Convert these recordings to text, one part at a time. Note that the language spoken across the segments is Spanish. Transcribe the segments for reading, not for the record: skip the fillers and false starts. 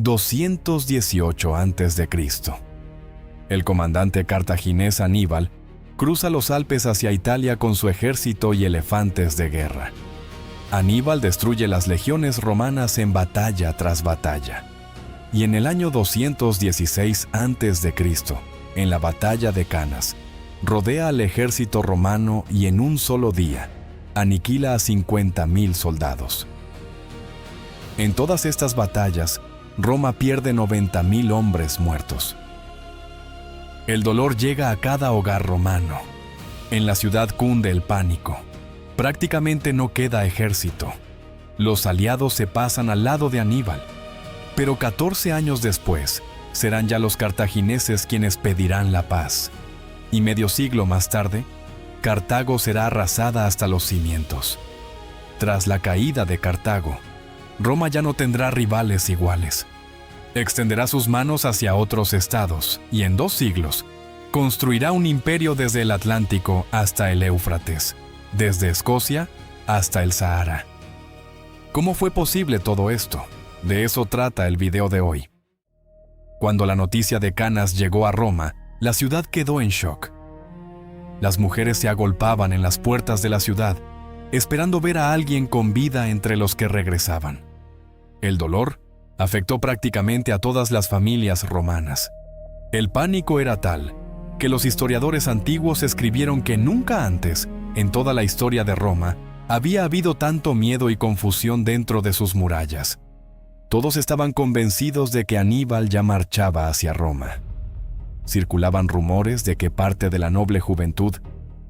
218 a.C. El comandante cartaginés Aníbal cruza los Alpes hacia Italia con su ejército y elefantes de guerra. Aníbal destruye las legiones romanas en batalla tras batalla. Y en el año 216 a.C., en la batalla de Canas, rodea al ejército romano y en un solo día aniquila a 50,000 soldados. En todas estas batallas, Roma pierde 90,000 hombres muertos. El dolor llega a cada hogar romano. En la ciudad cunde el pánico. Prácticamente no queda ejército. Los aliados se pasan al lado de Aníbal. Pero 14 años después, serán ya los cartagineses quienes pedirán la paz. Y medio siglo más tarde, Cartago será arrasada hasta los cimientos. Tras la caída de Cartago, Roma ya no tendrá rivales iguales. Extenderá sus manos hacia otros estados y en 2 siglos construirá un imperio desde el Atlántico hasta el Éufrates, desde Escocia hasta el Sahara. ¿Cómo fue posible todo esto? De eso trata el video de hoy. Cuando la noticia de Canas llegó a Roma, la ciudad quedó en shock. Las mujeres se agolpaban en las puertas de la ciudad, esperando ver a alguien con vida entre los que regresaban. El dolor afectó prácticamente a todas las familias romanas. El pánico era tal que los historiadores antiguos escribieron que nunca antes, en toda la historia de Roma, había habido tanto miedo y confusión dentro de sus murallas. Todos estaban convencidos de que Aníbal ya marchaba hacia Roma. Circulaban rumores de que parte de la noble juventud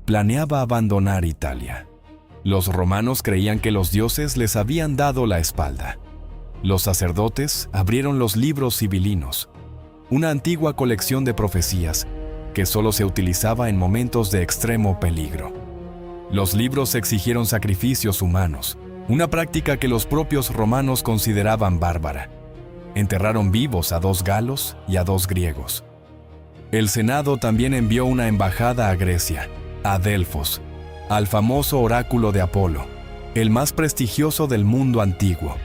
planeaba abandonar Italia. Los romanos creían que los dioses les habían dado la espalda. Los sacerdotes abrieron los libros sibilinos, una antigua colección de profecías que solo se utilizaba en momentos de extremo peligro. Los libros exigieron sacrificios humanos, una práctica que los propios romanos consideraban bárbara. Enterraron vivos a 2 galos y a 2 griegos. El Senado también envió una embajada a Grecia, a Delfos, al famoso oráculo de Apolo, el más prestigioso del mundo antiguo,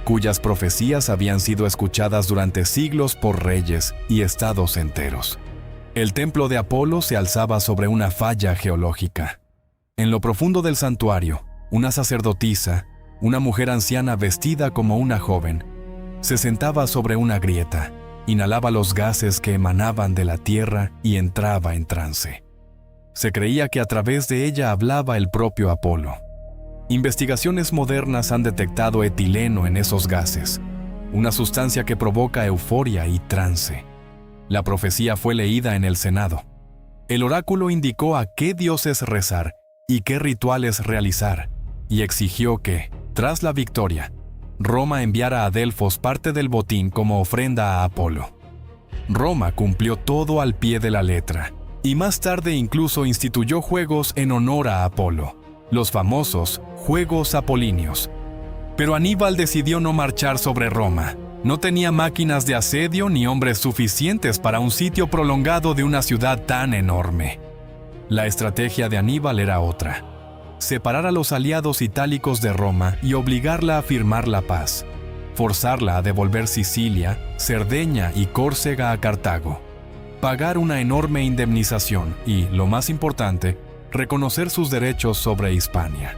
cuyas profecías habían sido escuchadas durante siglos por reyes y estados enteros. El templo de Apolo se alzaba sobre una falla geológica. En lo profundo del santuario, una sacerdotisa, una mujer anciana vestida como una joven, se sentaba sobre una grieta, inhalaba los gases que emanaban de la tierra y entraba en trance. Se creía que a través de ella hablaba el propio Apolo. Investigaciones modernas han detectado etileno en esos gases, una sustancia que provoca euforia y trance. La profecía fue leída en el Senado. El oráculo indicó a qué dioses rezar y qué rituales realizar, y exigió que, tras la victoria, Roma enviara a Delfos parte del botín como ofrenda a Apolo. Roma cumplió todo al pie de la letra, y más tarde incluso instituyó juegos en honor a Apolo, los famosos Juegos Apolíneos. Pero Aníbal decidió no marchar sobre Roma. No tenía máquinas de asedio ni hombres suficientes para un sitio prolongado de una ciudad tan enorme. La estrategia de Aníbal era otra: separar a los aliados itálicos de Roma y obligarla a firmar la paz, forzarla a devolver Sicilia, Cerdeña y Córcega a Cartago, pagar una enorme indemnización y, lo más importante, reconocer sus derechos sobre Hispania.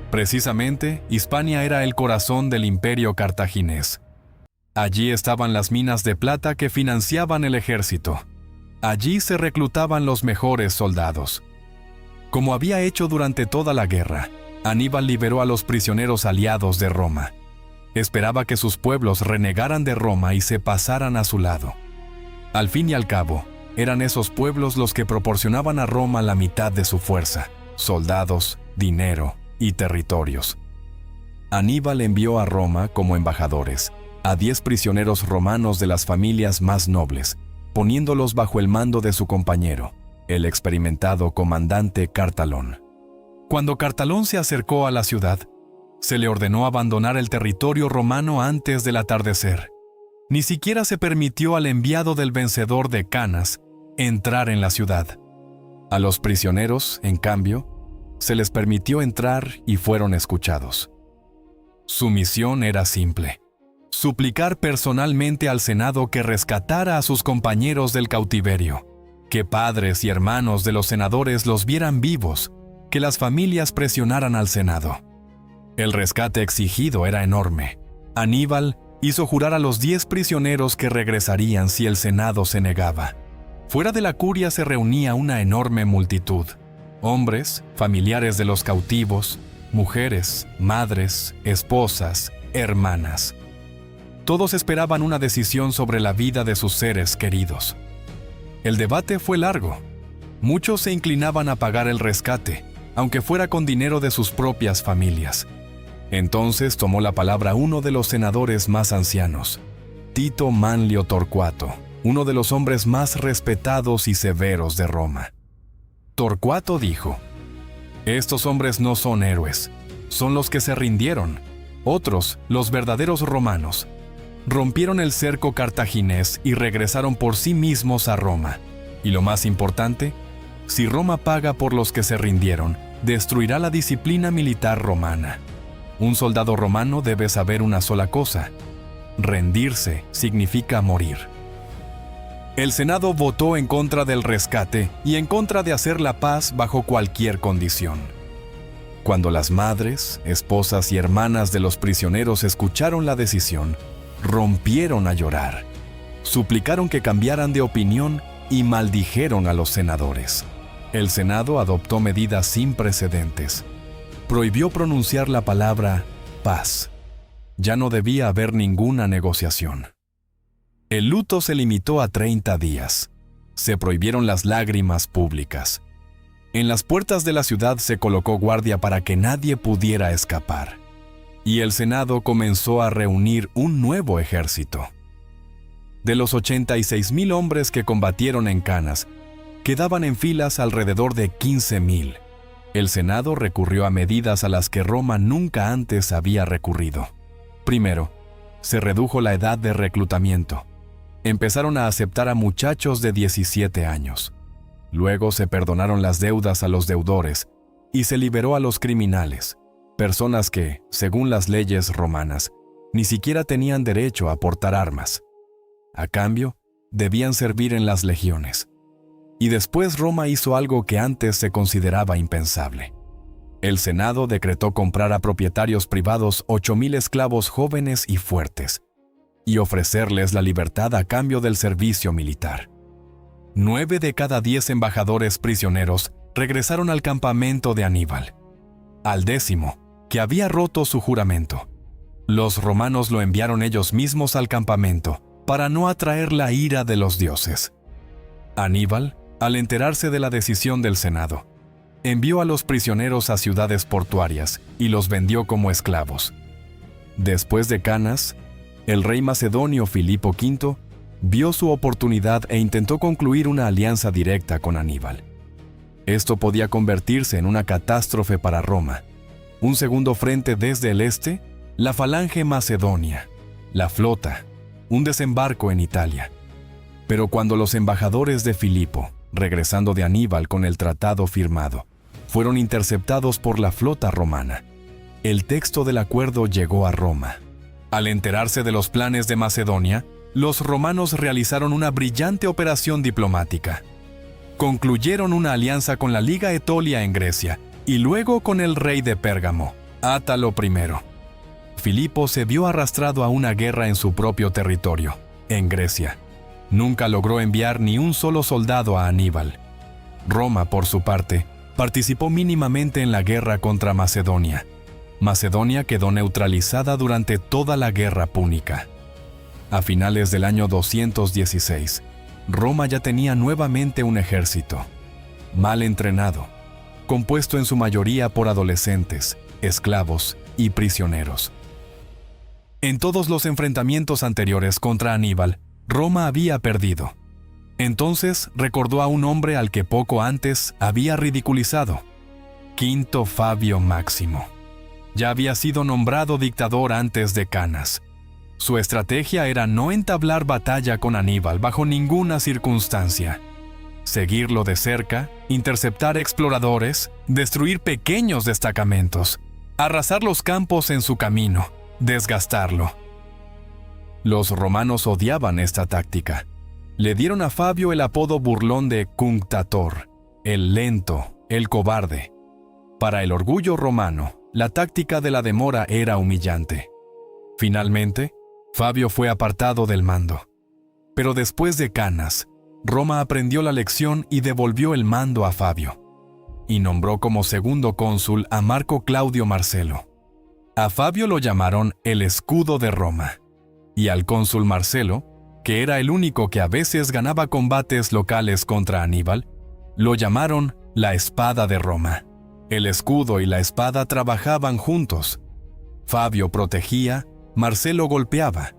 Precisamente, Hispania era el corazón del imperio cartaginés. Allí estaban las minas de plata que financiaban el ejército. Allí se reclutaban los mejores soldados. Como había hecho durante toda la guerra, Aníbal liberó a los prisioneros aliados de Roma. Esperaba que sus pueblos renegaran de Roma y se pasaran a su lado. Al fin y al cabo, eran esos pueblos los que proporcionaban a Roma la mitad de su fuerza: soldados, dinero y territorios. Aníbal envió a Roma como embajadores a 10 prisioneros romanos de las familias más nobles, poniéndolos bajo el mando de su compañero, el experimentado comandante Cartalón. Cuando Cartalón se acercó a la ciudad, se le ordenó abandonar el territorio romano antes del atardecer. Ni siquiera se permitió al enviado del vencedor de Canas entrar en la ciudad. A los prisioneros, en cambio, se les permitió entrar y fueron escuchados. Su misión era simple: suplicar personalmente al Senado que rescatara a sus compañeros del cautiverio, que padres y hermanos de los senadores los vieran vivos, que las familias presionaran al Senado. El rescate exigido era enorme. Aníbal hizo jurar a los 10 prisioneros que regresarían si el Senado se negaba. Fuera de la curia se reunía una enorme multitud: hombres, familiares de los cautivos, mujeres, madres, esposas, hermanas. Todos esperaban una decisión sobre la vida de sus seres queridos. El debate fue largo. Muchos se inclinaban a pagar el rescate, aunque fuera con dinero de sus propias familias. Entonces tomó la palabra uno de los senadores más ancianos, Tito Manlio Torcuato, uno de los hombres más respetados y severos de Roma. Torcuato dijo: «Estos hombres no son héroes, son los que se rindieron. Otros, los verdaderos romanos, rompieron el cerco cartaginés y regresaron por sí mismos a Roma. Y lo más importante, si Roma paga por los que se rindieron, destruirá la disciplina militar romana. Un soldado romano debe saber una sola cosa: rendirse significa morir». El Senado votó en contra del rescate y en contra de hacer la paz bajo cualquier condición. Cuando las madres, esposas y hermanas de los prisioneros escucharon la decisión, rompieron a llorar, suplicaron que cambiaran de opinión y maldijeron a los senadores. El Senado adoptó medidas sin precedentes. Prohibió pronunciar la palabra paz. Ya no debía haber ninguna negociación. El luto se limitó a 30 días. Se prohibieron las lágrimas públicas. En las puertas de la ciudad se colocó guardia para que nadie pudiera escapar. Y el Senado comenzó a reunir un nuevo ejército. De los 86,000 hombres que combatieron en Canas, quedaban en filas alrededor de 15,000. El Senado recurrió a medidas a las que Roma nunca antes había recurrido. Primero, se redujo la edad de reclutamiento. Empezaron a aceptar a muchachos de 17 años. Luego se perdonaron las deudas a los deudores y se liberó a los criminales, personas que, según las leyes romanas, ni siquiera tenían derecho a portar armas. A cambio, debían servir en las legiones. Y después Roma hizo algo que antes se consideraba impensable. El Senado decretó comprar a propietarios privados 8,000 esclavos jóvenes y fuertes, y ofrecerles la libertad a cambio del servicio militar. 9 de cada 10 embajadores prisioneros regresaron al campamento de Aníbal. Al 10º, que había roto su juramento, los romanos lo enviaron ellos mismos al campamento para no atraer la ira de los dioses. Aníbal, al enterarse de la decisión del Senado, envió a los prisioneros a ciudades portuarias y los vendió como esclavos. Después de Canas, el rey macedonio Filipo V vio su oportunidad e intentó concluir una alianza directa con Aníbal. Esto podía convertirse en una catástrofe para Roma. Un segundo frente desde el este, la falange macedonia, la flota, un desembarco en Italia. Pero cuando los embajadores de Filipo, regresando de Aníbal con el tratado firmado, fueron interceptados por la flota romana, el texto del acuerdo llegó a Roma. Al enterarse de los planes de Macedonia, los romanos realizaron una brillante operación diplomática. Concluyeron una alianza con la Liga Etolia en Grecia y luego con el rey de Pérgamo, Átalo I. Filipo se vio arrastrado a una guerra en su propio territorio, en Grecia. Nunca logró enviar ni un solo soldado a Aníbal. Roma, por su parte, participó mínimamente en la guerra contra Macedonia. Macedonia quedó neutralizada durante toda la guerra púnica. A finales del año 216, Roma ya tenía nuevamente un ejército, mal entrenado, compuesto en su mayoría por adolescentes, esclavos y prisioneros. En todos los enfrentamientos anteriores contra Aníbal, Roma había perdido. Entonces recordó a un hombre al que poco antes había ridiculizado, Quinto Fabio Máximo. Ya había sido nombrado dictador antes de Canas. Su estrategia era no entablar batalla con Aníbal bajo ninguna circunstancia. Seguirlo de cerca, interceptar exploradores, destruir pequeños destacamentos, arrasar los campos en su camino, desgastarlo. Los romanos odiaban esta táctica. Le dieron a Fabio el apodo burlón de Cunctator, el lento, el cobarde. Para el orgullo romano, la táctica de la demora era humillante. Finalmente, Fabio fue apartado del mando. Pero después de Canas, Roma aprendió la lección y devolvió el mando a Fabio, y nombró como segundo cónsul a Marco Claudio Marcelo. A Fabio lo llamaron el escudo de Roma, y al cónsul Marcelo, que era el único que a veces ganaba combates locales contra Aníbal, lo llamaron la espada de Roma. El escudo y la espada trabajaban juntos. Fabio protegía, Marcelo golpeaba.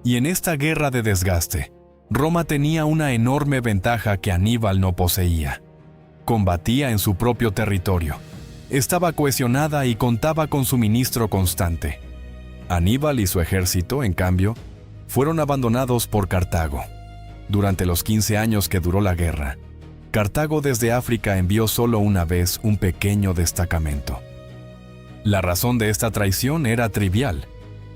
Y en esta guerra de desgaste, Roma tenía una enorme ventaja que Aníbal no poseía. Combatía en su propio territorio. Estaba cohesionada y contaba con suministro constante. Aníbal y su ejército, en cambio, fueron abandonados por Cartago. Durante los 15 años que duró la guerra, Cartago desde África envió solo una vez un pequeño destacamento. La razón de esta traición era trivial.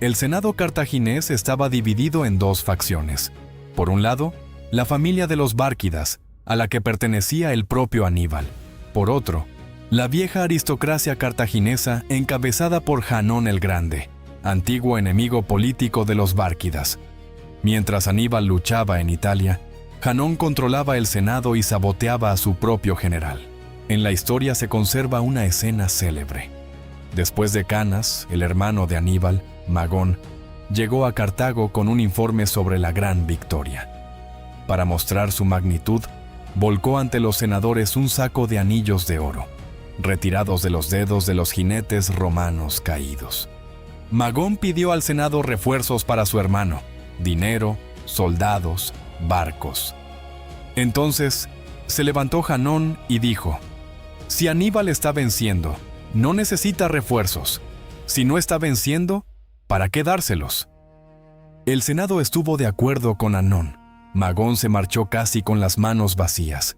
El Senado cartaginés estaba dividido en dos facciones. Por un lado, la familia de los Bárquidas, a la que pertenecía el propio Aníbal. Por otro, la vieja aristocracia cartaginesa encabezada por Janón el Grande, antiguo enemigo político de los Bárquidas. Mientras Aníbal luchaba en Italia, Janón controlaba el Senado y saboteaba a su propio general. En la historia se conserva una escena célebre. Después de Canas, el hermano de Aníbal, Magón, llegó a Cartago con un informe sobre la gran victoria. Para mostrar su magnitud, volcó ante los senadores un saco de anillos de oro, retirados de los dedos de los jinetes romanos caídos. Magón pidió al Senado refuerzos para su hermano, dinero, soldados, barcos. Entonces se levantó Janón y dijo: si Aníbal está venciendo, no necesita refuerzos. Si no está venciendo, ¿para qué dárselos? El Senado estuvo de acuerdo con Hanón. Magón se marchó casi con las manos vacías.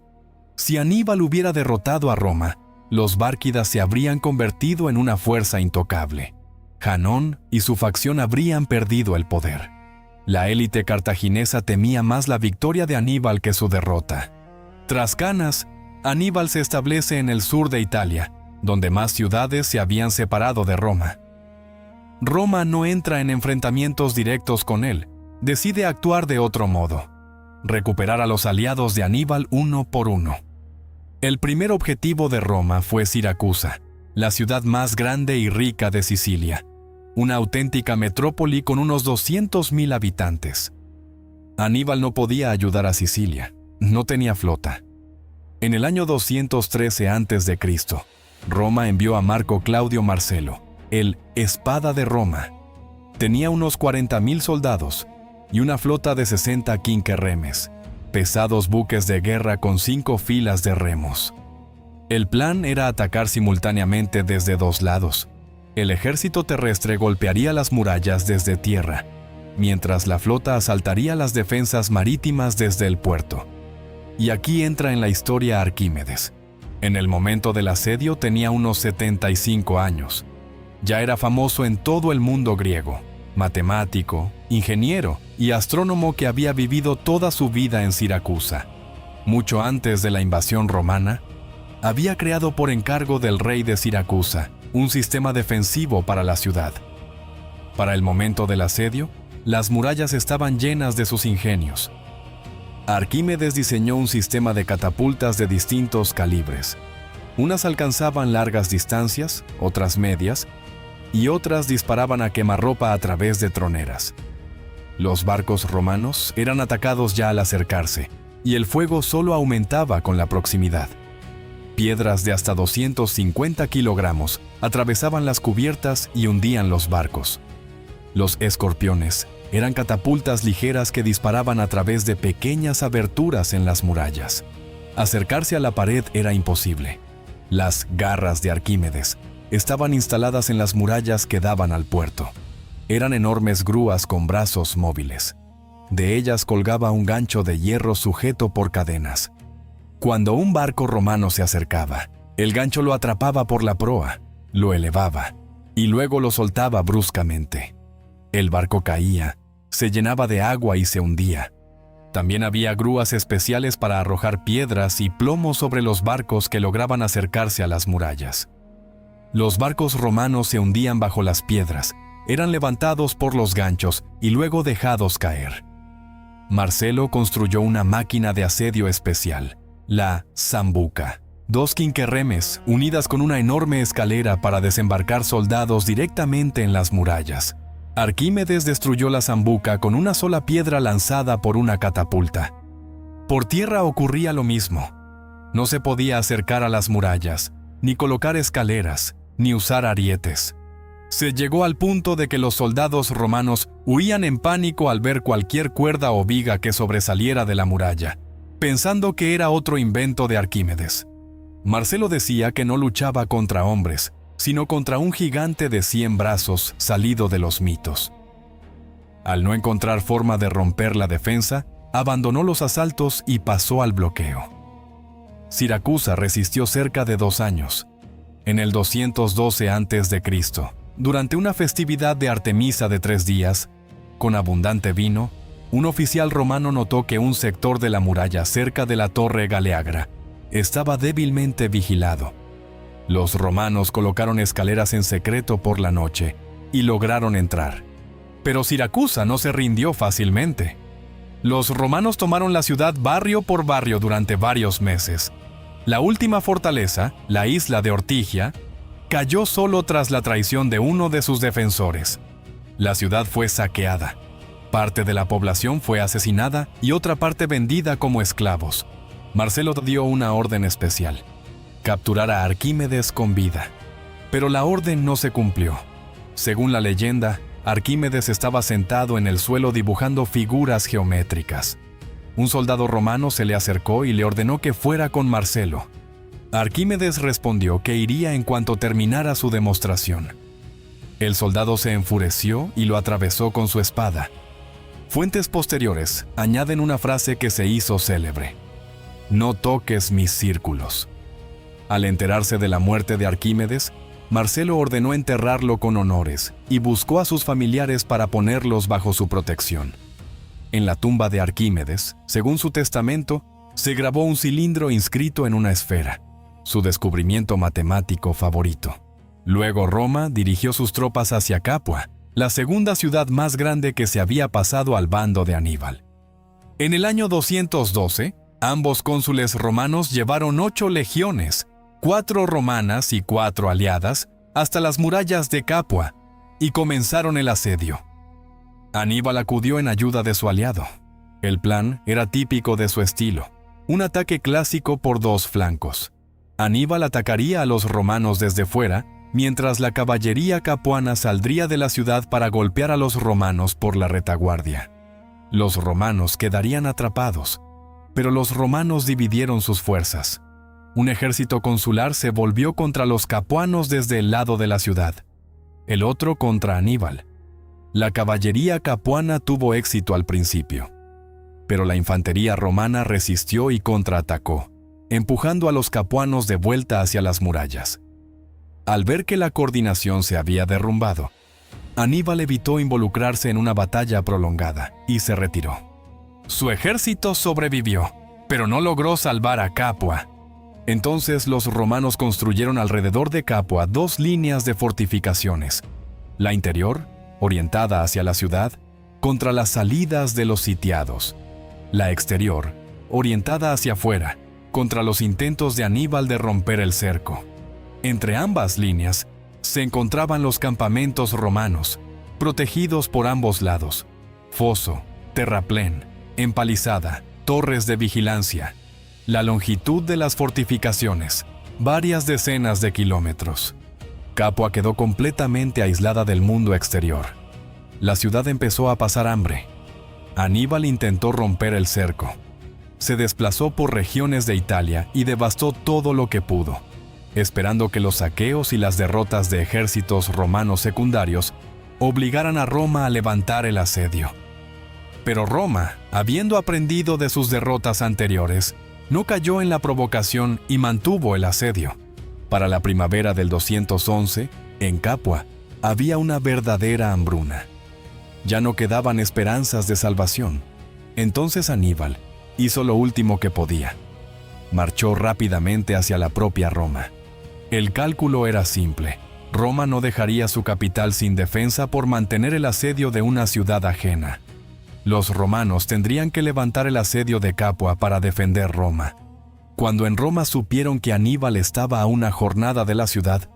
Si Aníbal hubiera derrotado a Roma, los Bárquidas se habrían convertido en una fuerza intocable. Janón y su facción habrían perdido el poder. La élite cartaginesa temía más la victoria de Aníbal que su derrota. Tras Canas, Aníbal se establece en el sur de Italia, donde más ciudades se habían separado de Roma. Roma no entra en enfrentamientos directos con él, decide actuar de otro modo: recuperar a los aliados de Aníbal uno por uno. El primer objetivo de Roma fue Siracusa, la ciudad más grande y rica de Sicilia, una auténtica metrópoli con unos 200,000 habitantes. Aníbal no podía ayudar a Sicilia, no tenía flota. En el año 213 a.C., Roma envió a Marco Claudio Marcelo, el Espada de Roma. Tenía unos 40,000 soldados y una flota de 60 quinquerremes, pesados buques de guerra con 5 filas de remos. El plan era atacar simultáneamente desde dos lados. El ejército terrestre golpearía las murallas desde tierra, mientras la flota asaltaría las defensas marítimas desde el puerto. Y aquí entra en la historia Arquímedes. En el momento del asedio tenía unos 75 años. Ya era famoso en todo el mundo griego, matemático, ingeniero y astrónomo que había vivido toda su vida en Siracusa. Mucho antes de la invasión romana, había creado por encargo del rey de Siracusa un sistema defensivo para la ciudad. Para el momento del asedio, las murallas estaban llenas de sus ingenios. Arquímedes diseñó un sistema de catapultas de distintos calibres. Unas alcanzaban largas distancias, otras medias, y otras disparaban a quemarropa a través de troneras. Los barcos romanos eran atacados ya al acercarse, y el fuego solo aumentaba con la proximidad. Piedras de hasta 250 kilogramos atravesaban las cubiertas y hundían los barcos. Los escorpiones eran catapultas ligeras que disparaban a través de pequeñas aberturas en las murallas. Acercarse a la pared era imposible. Las garras de Arquímedes estaban instaladas en las murallas que daban al puerto. Eran enormes grúas con brazos móviles. De ellas colgaba un gancho de hierro sujeto por cadenas. Cuando un barco romano se acercaba, el gancho lo atrapaba por la proa, lo elevaba y luego lo soltaba bruscamente. El barco caía, se llenaba de agua y se hundía. También había grúas especiales para arrojar piedras y plomo sobre los barcos que lograban acercarse a las murallas. Los barcos romanos se hundían bajo las piedras, eran levantados por los ganchos y luego dejados caer. Marcelo construyó una máquina de asedio especial, la zambuca. 2 quinquerremes unidas con una enorme escalera para desembarcar soldados directamente en las murallas. Arquímedes destruyó la zambuca con una sola piedra lanzada por una catapulta. Por tierra ocurría lo mismo. No se podía acercar a las murallas, ni colocar escaleras, ni usar arietes. Se llegó al punto de que los soldados romanos huían en pánico al ver cualquier cuerda o viga que sobresaliera de la muralla, pensando que era otro invento de Arquímedes. Marcelo decía que no luchaba contra hombres, sino contra un gigante de 100 brazos salido de los mitos. Al no encontrar forma de romper la defensa, abandonó los asaltos y pasó al bloqueo. Siracusa resistió cerca de 2 años. En el 212 a.C., durante una festividad de Artemisa de 3 días, con abundante vino, un oficial romano notó que un sector de la muralla cerca de la torre Galeagra estaba débilmente vigilado. Los romanos colocaron escaleras en secreto por la noche y lograron entrar. Pero Siracusa no se rindió fácilmente. Los romanos tomaron la ciudad barrio por barrio durante varios meses. La última fortaleza, la isla de Ortigia, cayó solo tras la traición de uno de sus defensores. La ciudad fue saqueada. Parte de la población fue asesinada y otra parte vendida como esclavos. Marcelo dio una orden especial: capturar a Arquímedes con vida. Pero la orden no se cumplió. Según la leyenda, Arquímedes estaba sentado en el suelo dibujando figuras geométricas. Un soldado romano se le acercó y le ordenó que fuera con Marcelo. Arquímedes respondió que iría en cuanto terminara su demostración. El soldado se enfureció y lo atravesó con su espada. Fuentes posteriores añaden una frase que se hizo célebre: «No toques mis círculos». Al enterarse de la muerte de Arquímedes, Marcelo ordenó enterrarlo con honores y buscó a sus familiares para ponerlos bajo su protección. En la tumba de Arquímedes, según su testamento, se grabó un cilindro inscrito en una esfera, su descubrimiento matemático favorito. Luego Roma dirigió sus tropas hacia Capua, la segunda ciudad más grande que se había pasado al bando de Aníbal. En el año 212, ambos cónsules romanos llevaron 8 legiones, 4 romanas y 4 aliadas, hasta las murallas de Capua, y comenzaron el asedio. Aníbal acudió en ayuda de su aliado. El plan era típico de su estilo, un ataque clásico por 2 flancos. Aníbal atacaría a los romanos desde fuera, mientras la caballería capuana saldría de la ciudad para golpear a los romanos por la retaguardia. Los romanos quedarían atrapados, pero los romanos dividieron sus fuerzas. Un ejército consular se volvió contra los capuanos desde el lado de la ciudad, el otro contra Aníbal. La caballería capuana tuvo éxito al principio, pero la infantería romana resistió y contraatacó, empujando a los capuanos de vuelta hacia las murallas. Al ver que la coordinación se había derrumbado, Aníbal evitó involucrarse en una batalla prolongada y se retiró. Su ejército sobrevivió, pero no logró salvar a Capua. Entonces los romanos construyeron alrededor de Capua 2 líneas de fortificaciones. La interior, orientada hacia la ciudad, contra las salidas de los sitiados. La exterior, orientada hacia afuera, contra los intentos de Aníbal de romper el cerco. Entre ambas líneas se encontraban los campamentos romanos, protegidos por ambos lados: foso, terraplén, empalizada, torres de vigilancia. La longitud de las fortificaciones, varias decenas de kilómetros. Capua quedó completamente aislada del mundo exterior. La ciudad empezó a pasar hambre. Aníbal intentó romper el cerco. Se desplazó por regiones de Italia y devastó todo lo que pudo, esperando que los saqueos y las derrotas de ejércitos romanos secundarios obligaran a Roma a levantar el asedio. Pero Roma, habiendo aprendido de sus derrotas anteriores, no cayó en la provocación y mantuvo el asedio. Para la primavera del 211, en Capua, había una verdadera hambruna. Ya no quedaban esperanzas de salvación. Entonces Aníbal hizo lo último que podía. Marchó rápidamente hacia la propia Roma. El cálculo era simple. Roma no dejaría su capital sin defensa por mantener el asedio de una ciudad ajena. Los romanos tendrían que levantar el asedio de Capua para defender Roma. Cuando en Roma supieron que Aníbal estaba a una jornada de la ciudad,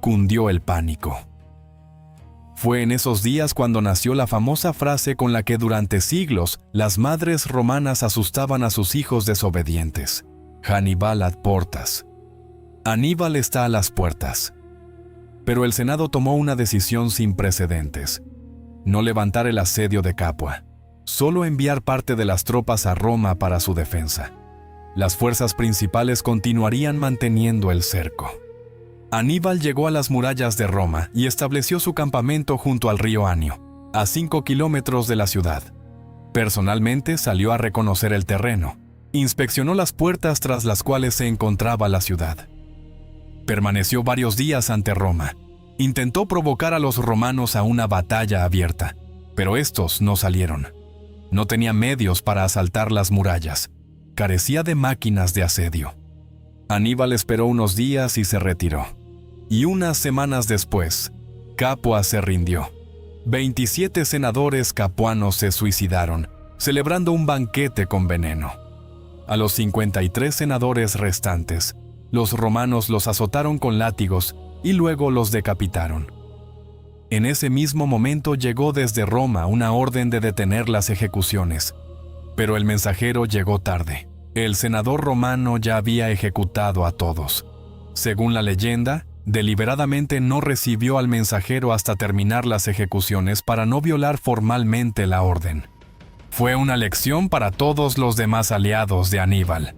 cundió el pánico. Fue en esos días cuando nació la famosa frase con la que durante siglos las madres romanas asustaban a sus hijos desobedientes: Hannibal ad portas. Aníbal está a las puertas. Pero el Senado tomó una decisión sin precedentes: no levantar el asedio de Capua, solo enviar parte de las tropas a Roma para su defensa. Las fuerzas principales continuarían manteniendo el cerco. Aníbal llegó a las murallas de Roma y estableció su campamento junto al río Anio, a 5 kilómetros de la ciudad. Personalmente salió a reconocer el terreno. Inspeccionó las puertas tras las cuales se encontraba la ciudad. Permaneció varios días ante Roma. Intentó provocar a los romanos a una batalla abierta, pero estos no salieron. No tenía medios para asaltar las murallas. Carecía de máquinas de asedio. Aníbal esperó unos días y se retiró. Y unas semanas después, Capua se rindió. 27 senadores capuanos se suicidaron, celebrando un banquete con veneno. A los 53 senadores restantes, los romanos los azotaron con látigos y luego los decapitaron. En ese mismo momento llegó desde Roma una orden de detener las ejecuciones, pero el mensajero llegó tarde. El senador romano ya había ejecutado a todos. Según la leyenda, deliberadamente no recibió al mensajero hasta terminar las ejecuciones para no violar formalmente la orden. Fue una lección para todos los demás aliados de Aníbal.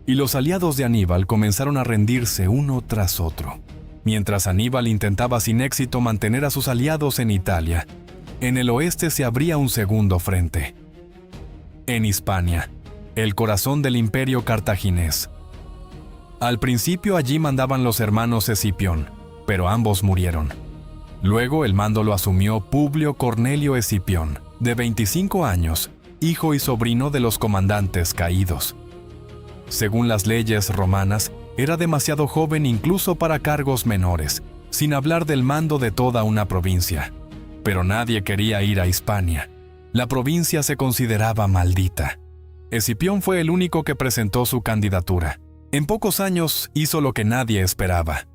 Y los aliados de Aníbal comenzaron a rendirse uno tras otro. Mientras Aníbal intentaba sin éxito mantener a sus aliados en Italia, en el oeste se abría un segundo frente. En Hispania, el corazón del imperio cartaginés. Al principio allí mandaban los hermanos Escipión, pero ambos murieron. Luego el mando lo asumió Publio Cornelio Escipión, de 25 años, hijo y sobrino de los comandantes caídos. Según las leyes romanas, era demasiado joven incluso para cargos menores, sin hablar del mando de toda una provincia. Pero nadie quería ir a Hispania. La provincia se consideraba maldita. Escipión fue el único que presentó su candidatura. En pocos años hizo lo que nadie esperaba.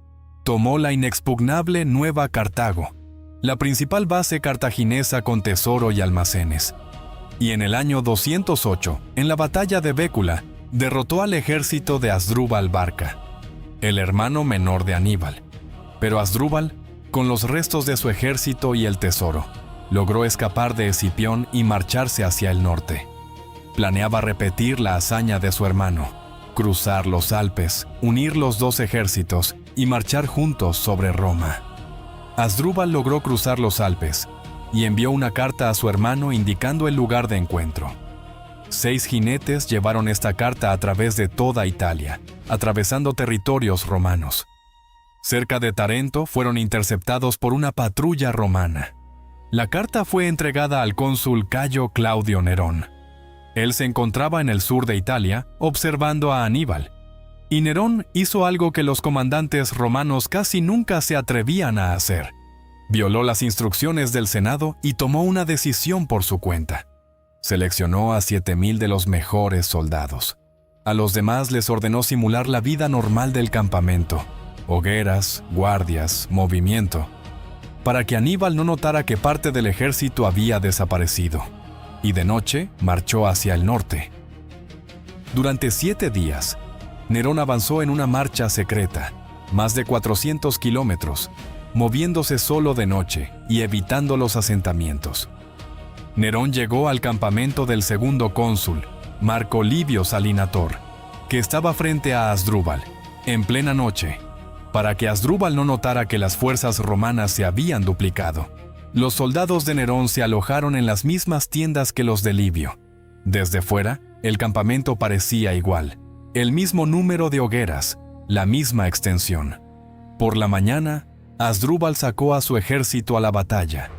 Tomó la inexpugnable Nueva Cartago, la principal base cartaginesa con tesoro y almacenes. Y en el año 208, en la batalla de Bécula, derrotó al ejército de Asdrúbal Barca, el hermano menor de Aníbal. Pero Asdrúbal, con los restos de su ejército y el tesoro, logró escapar de Escipión y marcharse hacia el norte. Planeaba repetir la hazaña de su hermano, cruzar los Alpes, unir los dos ejércitos y marchar juntos sobre Roma. Asdrúbal logró cruzar los Alpes y envió una carta a su hermano indicando el lugar de encuentro. 6 jinetes llevaron esta carta a través de toda Italia, atravesando territorios romanos. Cerca de Tarento fueron interceptados por una patrulla romana. La carta fue entregada al cónsul Cayo Claudio Nerón. Él se encontraba en el sur de Italia, observando a Aníbal. Y Nerón hizo algo que los comandantes romanos casi nunca se atrevían a hacer. Violó las instrucciones del Senado y tomó una decisión por su cuenta. Seleccionó a 7,000 de los mejores soldados. A los demás les ordenó simular la vida normal del campamento: hogueras, guardias, movimiento, para que Aníbal no notara que parte del ejército había desaparecido. Y de noche marchó hacia el norte. Durante 7 días, Nerón avanzó en una marcha secreta, más de 400 kilómetros, moviéndose solo de noche y evitando los asentamientos. Nerón llegó al campamento del segundo cónsul, Marco Livio Salinator, que estaba frente a Asdrúbal, en plena noche, para que Asdrúbal no notara que las fuerzas romanas se habían duplicado. Los soldados de Nerón se alojaron en las mismas tiendas que los de Livio. Desde fuera, el campamento parecía igual. El mismo número de hogueras, la misma extensión. Por la mañana, Asdrúbal sacó a su ejército a la batalla,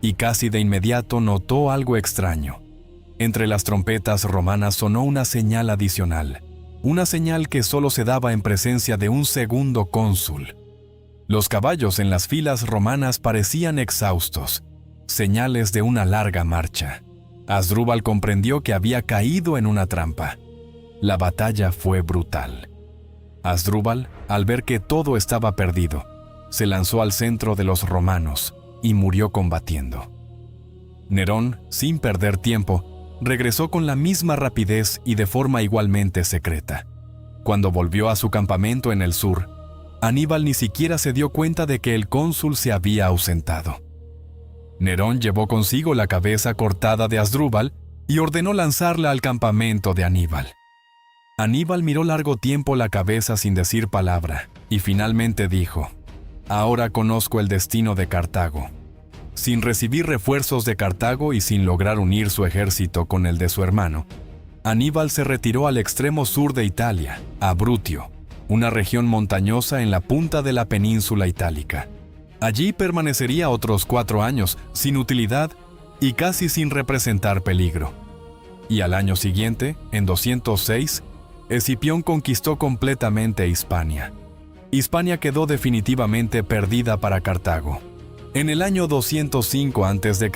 y casi de inmediato notó algo extraño. Entre las trompetas romanas sonó una señal adicional, una señal que solo se daba en presencia de un segundo cónsul. Los caballos en las filas romanas parecían exhaustos, señales de una larga marcha. Asdrúbal comprendió que había caído en una trampa. La batalla fue brutal. Asdrúbal, al ver que todo estaba perdido, se lanzó al centro de los romanos y murió combatiendo. Nerón, sin perder tiempo, regresó con la misma rapidez y de forma igualmente secreta. Cuando volvió a su campamento en el sur, Aníbal ni siquiera se dio cuenta de que el cónsul se había ausentado. Nerón llevó consigo la cabeza cortada de Asdrúbal y ordenó lanzarla al campamento de Aníbal. Aníbal miró largo tiempo la cabeza sin decir palabra y finalmente dijo: «Ahora conozco el destino de Cartago». Sin recibir refuerzos de Cartago y sin lograr unir su ejército con el de su hermano, Aníbal se retiró al extremo sur de Italia, a Brutio, una región montañosa en la punta de la península itálica. Allí permanecería otros 4 años, sin utilidad y casi sin representar peligro. Y al año siguiente, en 206, Escipión conquistó completamente Hispania. Hispania quedó definitivamente perdida para Cartago. En el año 205 a.C.,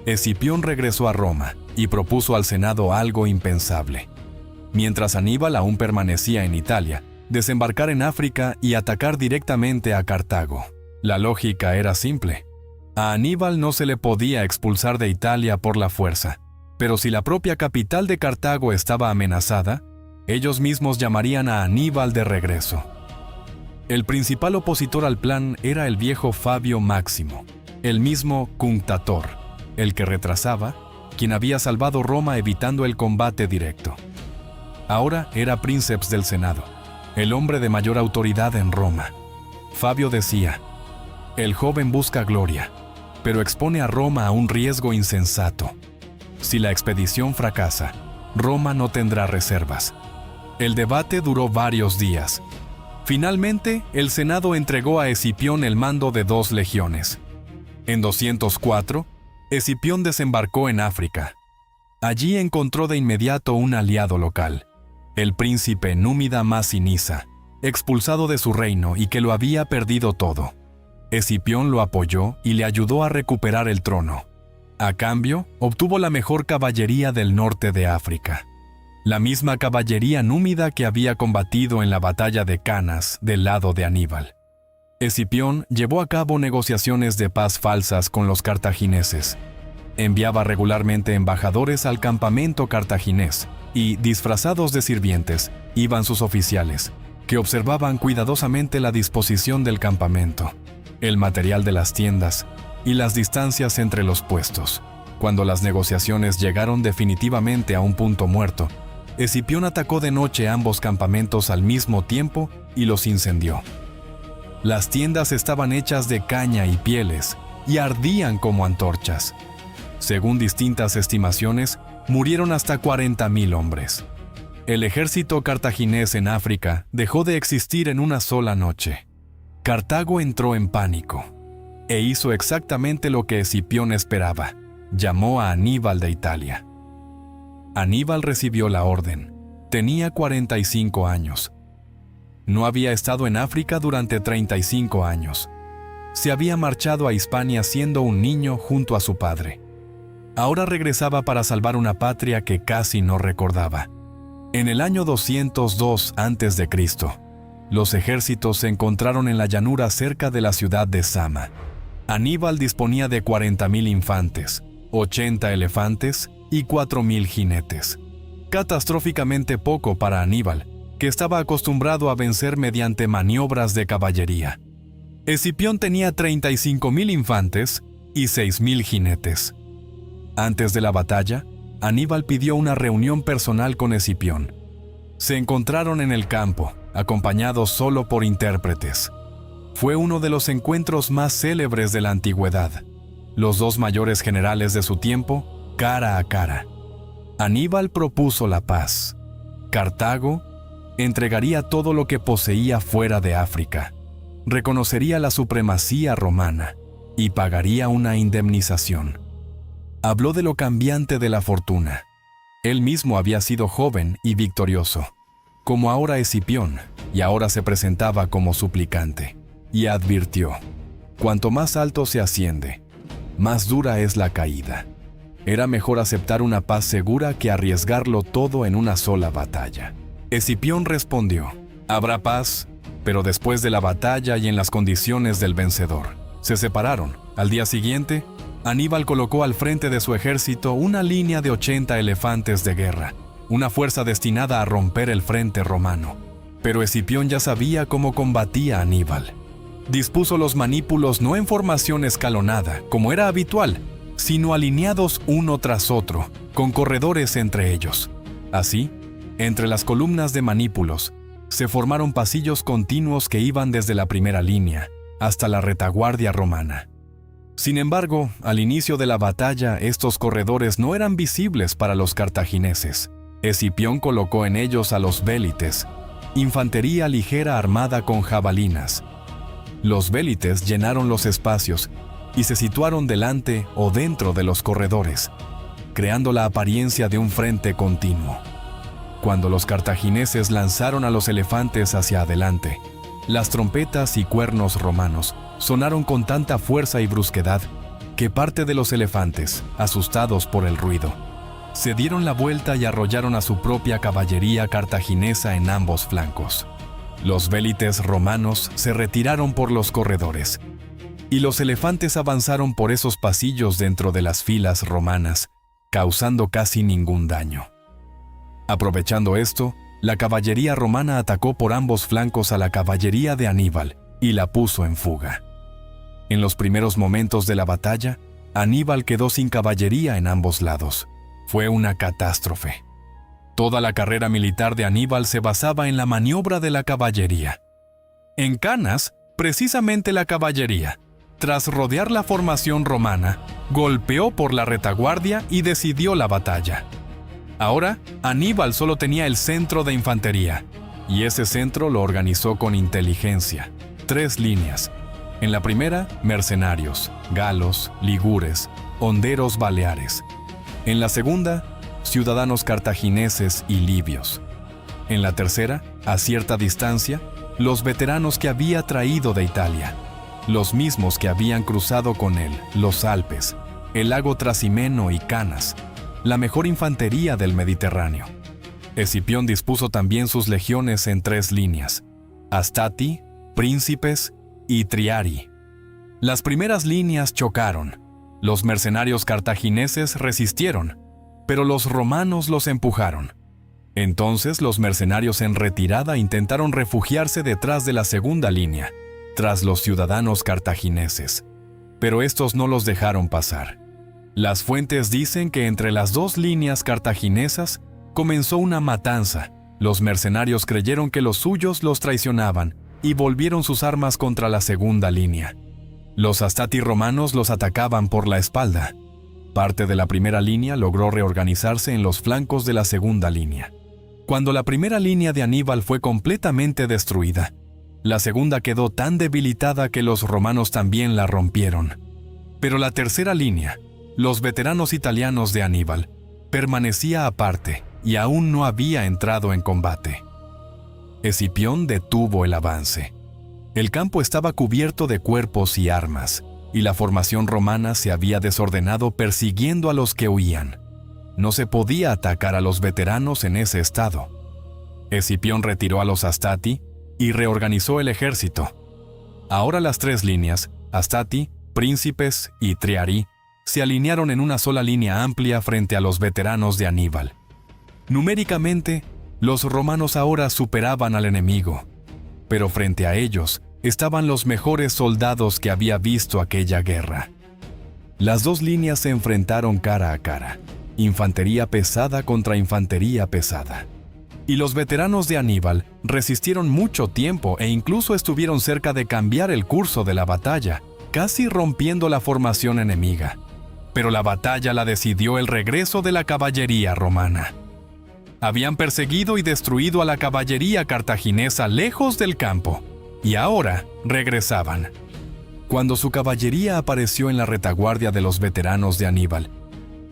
Escipión regresó a Roma y propuso al Senado algo impensable. Mientras Aníbal aún permanecía en Italia, desembarcar en África y atacar directamente a Cartago. La lógica era simple. A Aníbal no se le podía expulsar de Italia por la fuerza, pero si la propia capital de Cartago estaba amenazada, ellos mismos llamarían a Aníbal de regreso. El principal opositor al plan era el viejo Fabio Máximo, el mismo Cunctator, el que retrasaba, quien había salvado Roma evitando el combate directo. Ahora era princeps del Senado, el hombre de mayor autoridad en Roma. Fabio decía: «El joven busca gloria, pero expone a Roma a un riesgo insensato. Si la expedición fracasa, Roma no tendrá reservas». El debate duró varios días. Finalmente, el Senado entregó a Escipión el mando de 2 legiones. En 204, Escipión desembarcó en África. Allí encontró de inmediato un aliado local, el príncipe númida Masinisa, expulsado de su reino y que lo había perdido todo. Escipión lo apoyó y le ayudó a recuperar el trono. A cambio, obtuvo la mejor caballería del norte de África. La misma caballería númida que había combatido en la batalla de Canas del lado de Aníbal. Escipión llevó a cabo negociaciones de paz falsas con los cartagineses. Enviaba regularmente embajadores al campamento cartaginés y, disfrazados de sirvientes, iban sus oficiales, que observaban cuidadosamente la disposición del campamento, el material de las tiendas y las distancias entre los puestos. Cuando las negociaciones llegaron definitivamente a un punto muerto, Escipión atacó de noche ambos campamentos al mismo tiempo y los incendió. Las tiendas estaban hechas de caña y pieles y ardían como antorchas. Según distintas estimaciones, murieron hasta 40.000 hombres. El ejército cartaginés en África dejó de existir en una sola noche. Cartago entró en pánico e hizo exactamente lo que Escipión esperaba: llamó a Aníbal de Italia. Aníbal recibió la orden. Tenía 45 años. No había estado en África durante 35 años. Se había marchado a Hispania siendo un niño junto a su padre. Ahora regresaba para salvar una patria que casi no recordaba. En el año 202 a.C., los ejércitos se encontraron en la llanura cerca de la ciudad de Sama. Aníbal disponía de 40.000 infantes, 80 elefantes y 4.000 jinetes. Catastróficamente poco para Aníbal, que estaba acostumbrado a vencer mediante maniobras de caballería. Escipión tenía 35.000 infantes y 6.000 jinetes. Antes de la batalla, Aníbal pidió una reunión personal con Escipión. Se encontraron en el campo, acompañados solo por intérpretes. Fue uno de los encuentros más célebres de la antigüedad. Los 2 mayores generales de su tiempo, cara a cara. Aníbal propuso la paz. Cartago entregaría todo lo que poseía fuera de África. Reconocería la supremacía romana y pagaría una indemnización. Habló de lo cambiante de la fortuna. Él mismo había sido joven y victorioso, como ahora Escipión, y ahora se presentaba como suplicante, y advirtió: cuanto más alto se asciende, más dura es la caída. Era mejor aceptar una paz segura que arriesgarlo todo en una sola batalla. Escipión respondió: habrá paz, pero después de la batalla y en las condiciones del vencedor. Se separaron. Al día siguiente, Aníbal colocó al frente de su ejército una línea de 80 elefantes de guerra, una fuerza destinada a romper el frente romano. Pero Escipión ya sabía cómo combatía a Aníbal. Dispuso los manípulos no en formación escalonada, como era habitual, sino alineados uno tras otro, con corredores entre ellos. Así, entre las columnas de manípulos, se formaron pasillos continuos que iban desde la primera línea hasta la retaguardia romana. Sin embargo, al inicio de la batalla, estos corredores no eran visibles para los cartagineses. Escipión colocó en ellos a los vélites, infantería ligera armada con jabalinas. Los vélites llenaron los espacios y se situaron delante o dentro de los corredores, creando la apariencia de un frente continuo. Cuando los cartagineses lanzaron a los elefantes hacia adelante, las trompetas y cuernos romanos sonaron con tanta fuerza y brusquedad que parte de los elefantes, asustados por el ruido, se dieron la vuelta y arrollaron a su propia caballería cartaginesa en ambos flancos. Los vélites romanos se retiraron por los corredores, y los elefantes avanzaron por esos pasillos dentro de las filas romanas, causando casi ningún daño. Aprovechando esto, la caballería romana atacó por ambos flancos a la caballería de Aníbal y la puso en fuga. En los primeros momentos de la batalla, Aníbal quedó sin caballería en ambos lados. Fue una catástrofe. Toda la carrera militar de Aníbal se basaba en la maniobra de la caballería. En Canas, precisamente la caballería, tras rodear la formación romana, golpeó por la retaguardia y decidió la batalla. Ahora, Aníbal solo tenía el centro de infantería, y ese centro lo organizó con inteligencia. 3 líneas. En la primera, mercenarios, galos, ligures, honderos baleares. En la segunda, ciudadanos cartagineses y libios. En la tercera, a cierta distancia, los veteranos que había traído de Italia, los mismos que habían cruzado con él los Alpes, el lago Trasimeno y Canas, la mejor infantería del Mediterráneo. Escipión dispuso también sus legiones en 3 líneas: Astati, Príncipes y Triari. Las primeras líneas chocaron. Los mercenarios cartagineses resistieron, pero los romanos los empujaron. Entonces los mercenarios en retirada intentaron refugiarse detrás de la segunda línea, tras los ciudadanos cartagineses, pero estos no los dejaron pasar. Las fuentes dicen que entre las 2 líneas cartaginesas comenzó una matanza. Los mercenarios creyeron que los suyos los traicionaban y volvieron sus armas contra la segunda línea. Los astati romanos los atacaban por la espalda. Parte de la primera línea logró reorganizarse en los flancos de la segunda línea. Cuando la primera línea de Aníbal fue completamente destruida, la segunda quedó tan debilitada que los romanos también la rompieron. Pero la tercera línea, los veteranos italianos de Aníbal, permanecía aparte y aún no había entrado en combate. Escipión detuvo el avance. El campo estaba cubierto de cuerpos y armas, y la formación romana se había desordenado persiguiendo a los que huían. No se podía atacar a los veteranos en ese estado. Escipión retiró a los Astati y reorganizó el ejército. Ahora las 3 líneas, Astati, Príncipes y Triari, se alinearon en una sola línea amplia frente a los veteranos de Aníbal. Numéricamente, los romanos ahora superaban al enemigo, pero frente a ellos estaban los mejores soldados que había visto aquella guerra. Las 2 líneas se enfrentaron cara a cara, infantería pesada contra infantería pesada. Y los veteranos de Aníbal resistieron mucho tiempo e incluso estuvieron cerca de cambiar el curso de la batalla, casi rompiendo la formación enemiga. Pero la batalla la decidió el regreso de la caballería romana. Habían perseguido y destruido a la caballería cartaginesa lejos del campo, y ahora regresaban. Cuando su caballería apareció en la retaguardia de los veteranos de Aníbal,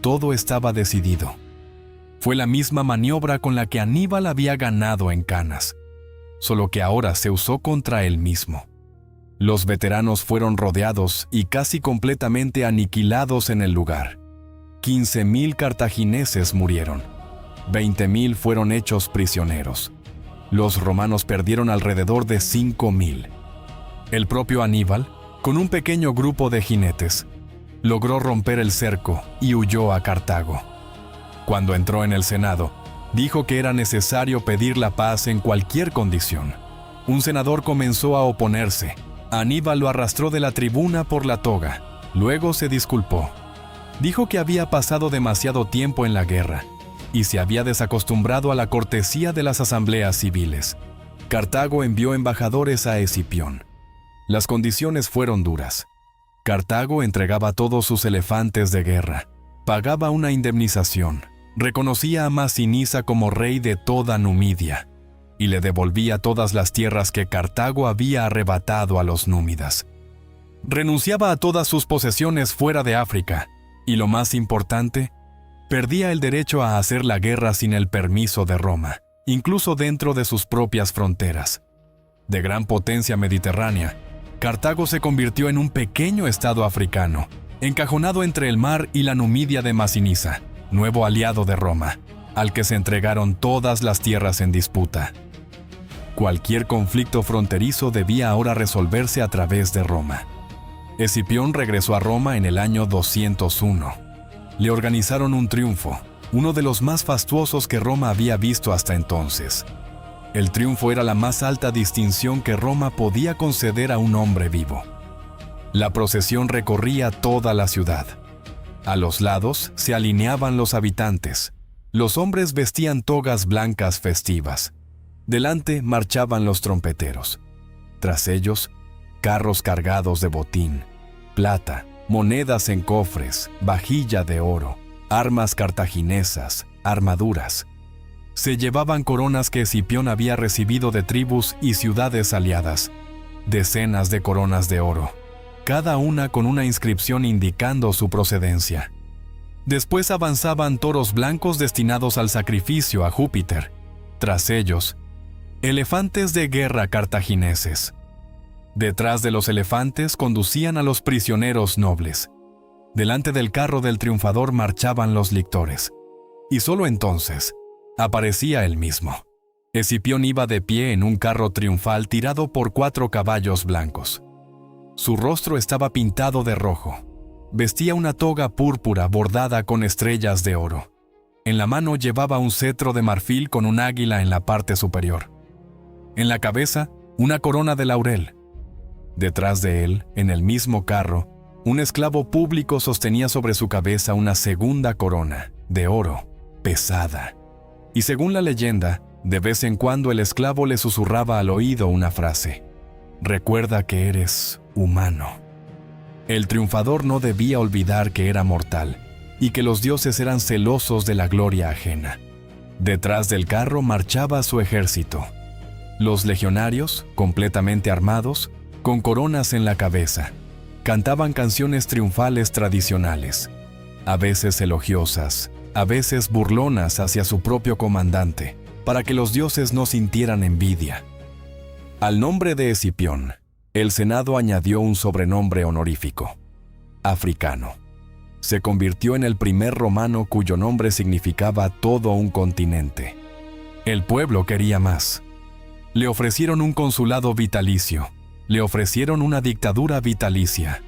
todo estaba decidido. Fue la misma maniobra con la que Aníbal había ganado en Canas, solo que ahora se usó contra él mismo. Los veteranos fueron rodeados y casi completamente aniquilados en el lugar. 15,000 cartagineses murieron. 20,000 fueron hechos prisioneros. Los romanos perdieron alrededor de 5,000. El propio Aníbal, con un pequeño grupo de jinetes, logró romper el cerco y huyó a Cartago. Cuando entró en el Senado, dijo que era necesario pedir la paz en cualquier condición. Un senador comenzó a oponerse. Aníbal lo arrastró de la tribuna por la toga. Luego se disculpó. Dijo que había pasado demasiado tiempo en la guerra y se había desacostumbrado a la cortesía de las asambleas civiles. Cartago envió embajadores a Escipión. Las condiciones fueron duras. Cartago entregaba todos sus elefantes de guerra, pagaba una indemnización, reconocía a Masinisa como rey de toda Numidia y le devolvía todas las tierras que Cartago había arrebatado a los númidas. Renunciaba a todas sus posesiones fuera de África y, lo más importante, perdía el derecho a hacer la guerra sin el permiso de Roma, incluso dentro de sus propias fronteras. De gran potencia mediterránea, Cartago se convirtió en un pequeño estado africano, encajonado entre el mar y la Numidia de Masinisa, nuevo aliado de Roma, al que se entregaron todas las tierras en disputa. Cualquier conflicto fronterizo debía ahora resolverse a través de Roma. Escipión regresó a Roma en el año 201. Le organizaron un triunfo, uno de los más fastuosos que Roma había visto hasta entonces. El triunfo era la más alta distinción que Roma podía conceder a un hombre vivo. La procesión recorría toda la ciudad. A los lados se alineaban los habitantes. Los hombres vestían togas blancas festivas. Delante marchaban los trompeteros. Tras ellos, carros cargados de botín, plata, monedas en cofres, vajilla de oro, armas cartaginesas, armaduras. Se llevaban coronas que Escipión había recibido de tribus y ciudades aliadas, decenas de coronas de oro, cada una con una inscripción indicando su procedencia. Después avanzaban toros blancos destinados al sacrificio a Júpiter. Tras ellos, elefantes de guerra cartagineses. Detrás de los elefantes conducían a los prisioneros nobles. Delante del carro del triunfador marchaban los lictores. Y solo entonces aparecía él mismo. Escipión iba de pie en un carro triunfal tirado por 4 caballos blancos. Su rostro estaba pintado de rojo. Vestía una toga púrpura bordada con estrellas de oro. En la mano llevaba un cetro de marfil con un águila en la parte superior. En la cabeza, una corona de laurel. Detrás de él, en el mismo carro, un esclavo público sostenía sobre su cabeza una segunda corona, de oro, pesada. Y según la leyenda, de vez en cuando el esclavo le susurraba al oído una frase: «Recuerda que eres humano». El triunfador no debía olvidar que era mortal y que los dioses eran celosos de la gloria ajena. Detrás del carro marchaba su ejército. Los legionarios, completamente armados, con coronas en la cabeza, cantaban canciones triunfales tradicionales, a veces elogiosas, a veces burlonas hacia su propio comandante, para que los dioses no sintieran envidia. Al nombre de Escipión, el Senado añadió un sobrenombre honorífico: africano. Se convirtió en el primer romano cuyo nombre significaba todo un continente. El pueblo quería más. Le ofrecieron un consulado vitalicio, le ofrecieron una dictadura vitalicia.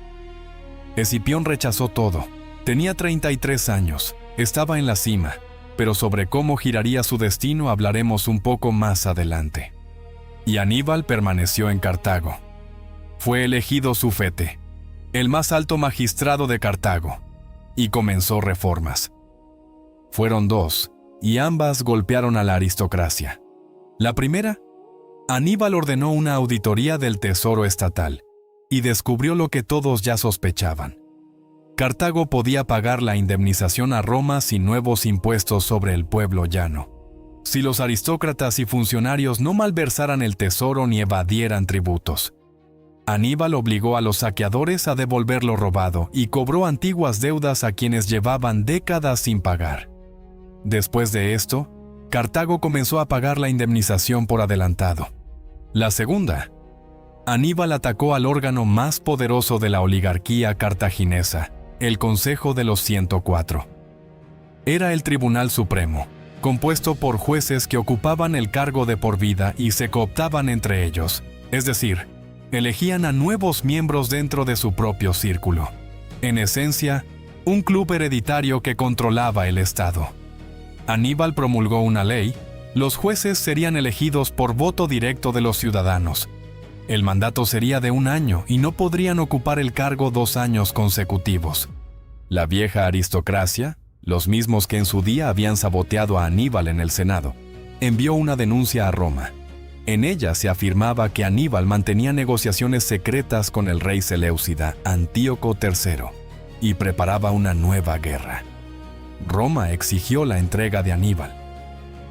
Escipión rechazó todo. Tenía 33 años, estaba en la cima, pero sobre cómo giraría su destino hablaremos un poco más adelante. Y Aníbal permaneció en Cartago. Fue elegido sufete, el más alto magistrado de Cartago, y comenzó reformas. Fueron 2, y ambas golpearon a la aristocracia. La primera, Aníbal ordenó una auditoría del tesoro estatal y descubrió lo que todos ya sospechaban. Cartago podía pagar la indemnización a Roma sin nuevos impuestos sobre el pueblo llano, si los aristócratas y funcionarios no malversaran el tesoro ni evadieran tributos. Aníbal obligó a los saqueadores a devolver lo robado y cobró antiguas deudas a quienes llevaban décadas sin pagar. Después de esto, Cartago comenzó a pagar la indemnización por adelantado. La segunda, Aníbal atacó al órgano más poderoso de la oligarquía cartaginesa, el Consejo de los 104. Era el Tribunal Supremo, compuesto por jueces que ocupaban el cargo de por vida y se cooptaban entre ellos, es decir, elegían a nuevos miembros dentro de su propio círculo. En esencia, un club hereditario que controlaba el Estado. Aníbal promulgó una ley: los jueces serían elegidos por voto directo de los ciudadanos. El mandato sería de 1 año y no podrían ocupar el cargo 2 años consecutivos. La vieja aristocracia, los mismos que en su día habían saboteado a Aníbal en el Senado, envió una denuncia a Roma. En ella se afirmaba que Aníbal mantenía negociaciones secretas con el rey seleucida, Antíoco III, y preparaba una nueva guerra. Roma exigió la entrega de Aníbal.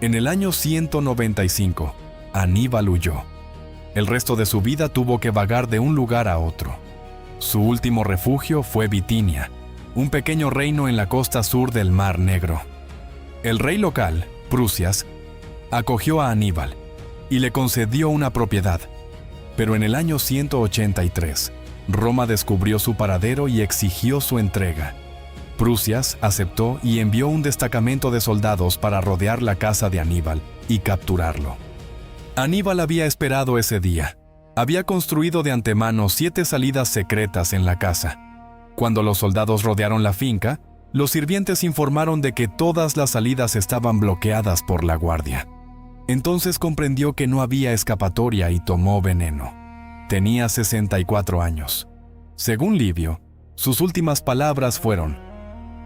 En el año 195, Aníbal huyó. El resto de su vida tuvo que vagar de un lugar a otro. Su último refugio fue Bitinia, un pequeño reino en la costa sur del Mar Negro. El rey local, Prusias, acogió a Aníbal y le concedió una propiedad. Pero en el año 183, Roma descubrió su paradero y exigió su entrega. Prusias aceptó y envió un destacamento de soldados para rodear la casa de Aníbal y capturarlo. Aníbal había esperado ese día. Había construido de antemano 7 salidas secretas en la casa. Cuando los soldados rodearon la finca, los sirvientes informaron de que todas las salidas estaban bloqueadas por la guardia. Entonces comprendió que no había escapatoria y tomó veneno. Tenía 64 años. Según Livio, sus últimas palabras fueron: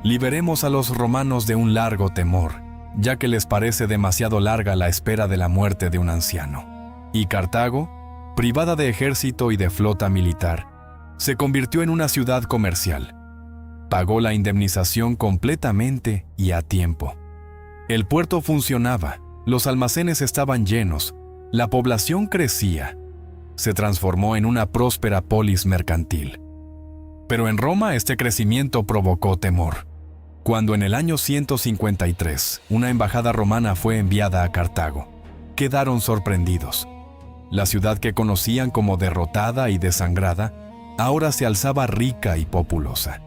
«Liberemos a los romanos de un largo temor, ya que les parece demasiado larga la espera de la muerte de un anciano». Y Cartago, privada de ejército y de flota militar, se convirtió en una ciudad comercial. Pagó la indemnización completamente y a tiempo. El puerto funcionaba, los almacenes estaban llenos, la población crecía. Se transformó en una próspera polis mercantil. Pero en Roma este crecimiento provocó temor. Cuando en el año 153 una embajada romana fue enviada a Cartago, quedaron sorprendidos. La ciudad que conocían como derrotada y desangrada, ahora se alzaba rica y populosa.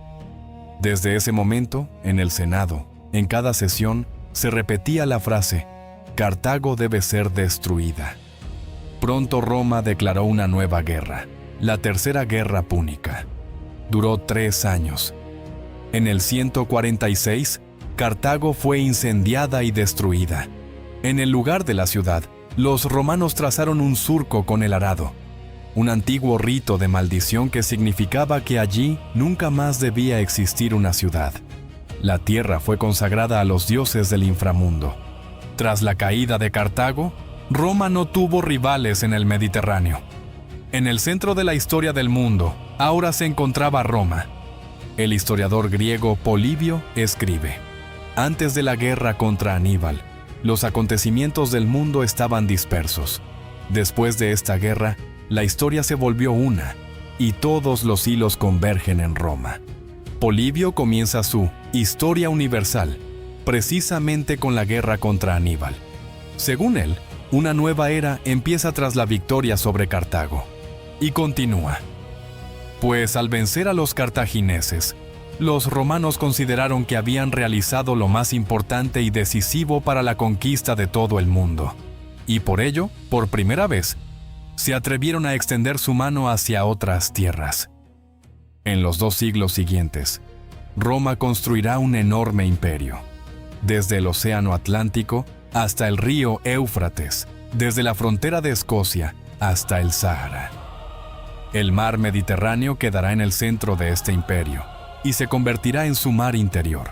Desde ese momento, en el Senado, en cada sesión, se repetía la frase: «Cartago debe ser destruida». Pronto Roma declaró una nueva guerra, la Tercera Guerra Púnica. Duró 3 años. En el 146, Cartago fue incendiada y destruida. En el lugar de la ciudad, los romanos trazaron un surco con el arado, un antiguo rito de maldición que significaba que allí nunca más debía existir una ciudad. La tierra fue consagrada a los dioses del inframundo. Tras la caída de Cartago, Roma no tuvo rivales en el Mediterráneo. En el centro de la historia del mundo, ahora se encontraba Roma. El historiador griego Polibio escribe: «Antes de la guerra contra Aníbal, los acontecimientos del mundo estaban dispersos. Después de esta guerra, la historia se volvió una, y todos los hilos convergen en Roma». Polibio comienza su Historia Universal precisamente con la guerra contra Aníbal. Según él, una nueva era empieza tras la victoria sobre Cartago. Y continúa: «Pues al vencer a los cartagineses, los romanos consideraron que habían realizado lo más importante y decisivo para la conquista de todo el mundo. Y por ello, por primera vez, se atrevieron a extender su mano hacia otras tierras. En los 2 siglos siguientes, Roma construirá un enorme imperio, desde el Océano Atlántico hasta el río Éufrates, desde la frontera de Escocia hasta el Sáhara. El mar Mediterráneo quedará en el centro de este imperio y se convertirá en su mar interior.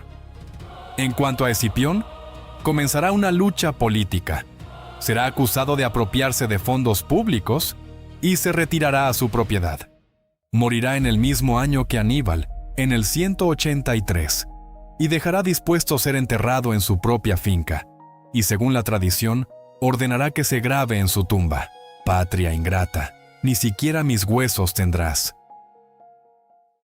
En cuanto a Escipión, comenzará una lucha política. Será acusado de apropiarse de fondos públicos y se retirará a su propiedad. Morirá en el mismo año que Aníbal, en el 183, y dejará dispuesto ser enterrado en su propia finca, y según la tradición, ordenará que se grabe en su tumba: «Patria ingrata, ni siquiera mis huesos tendrás.